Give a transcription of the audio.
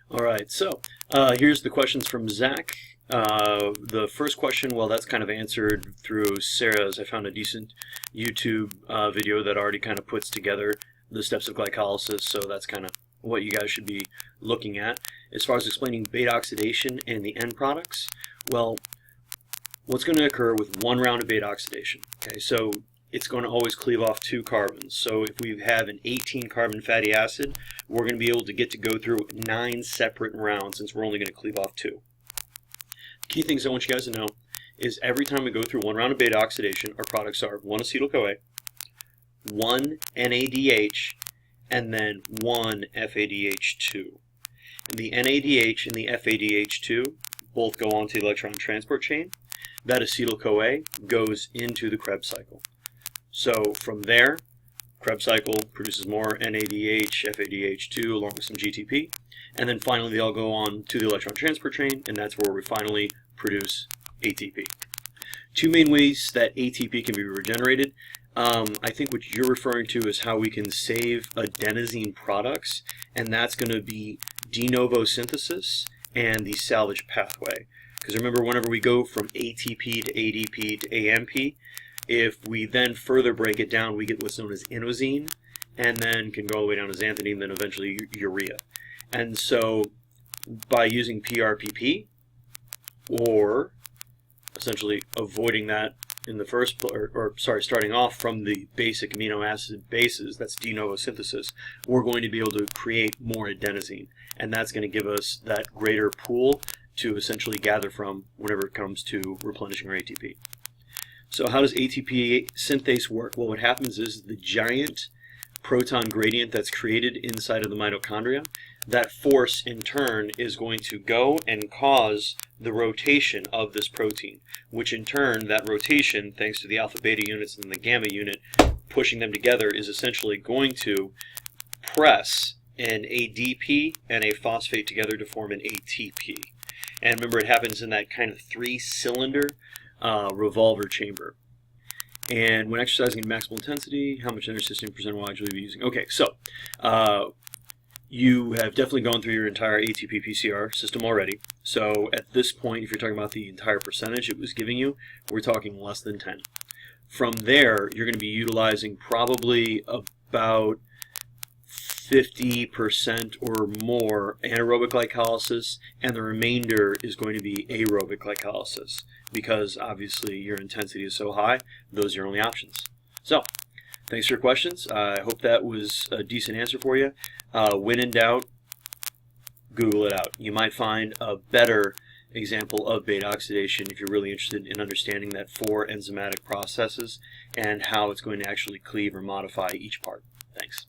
All right, so here's the questions from Zach. The first question, well, that's kind of answered through Sarah's. I found a decent YouTube video that already kind of puts together the steps of glycolysis, so that's kind of what you guys should be looking at. As far as explaining beta oxidation and the end products, well, what's going to occur with one round of beta oxidation? Okay, so it's going to always cleave off 2 carbons. So if we have an 18 carbon fatty acid, we're going to be able to go through 9 separate rounds since we're only going to cleave off 2. Key things I want you guys to know is every time we go through one round of beta oxidation, our products are 1 acetyl-CoA, 1 NADH, and then 1 FADH2. And the NADH and the FADH2 both go onto the electron transport chain. That acetyl-CoA goes into the Krebs cycle. So from there, Krebs cycle produces more NADH, FADH2 along with some GTP, and then finally they all go on to the electron transport chain, and that's where we finally produce ATP. 2 main ways that ATP can be regenerated. I think what you're referring to is how we can save adenosine products, and that's going to be de novo synthesis and the salvage pathway. Because remember, whenever we go from ATP to ADP to AMP, if we then further break it down, we get what's known as inosine, and then can go all the way down to xanthine, then eventually urea. And so by using PRPP, or essentially avoiding that in the first, starting off from the basic amino acid bases, that's de novo synthesis, we're going to be able to create more adenosine. And that's going to give us that greater pool to essentially gather from whenever it comes to replenishing our ATP. So how does ATP synthase work? Well, what happens is the giant proton gradient that's created inside of the mitochondria, that force in turn is going to go and cause the rotation of this protein, which in turn, that rotation, thanks to the alpha beta units and the gamma unit, pushing them together is essentially going to press an ADP and a phosphate together to form an ATP. And remember, it happens in that kind of 3-cylinder revolver chamber. And when exercising at maximal intensity, how much energy system percent-wise will you be using? Okay, so you have definitely gone through your entire ATP PCR system already. So at this point, if you're talking about the entire percentage it was giving you, we're talking less than 10. From there, you're going to be utilizing probably about 50% or more anaerobic glycolysis, and the remainder is going to be aerobic glycolysis because obviously your intensity is so high, those are your only options. So, thanks for your questions. I hope that was a decent answer for you. When in doubt, Google it out. You might find a better example of beta oxidation if you're really interested in understanding that 4 enzymatic processes and how it's going to actually cleave or modify each part. Thanks.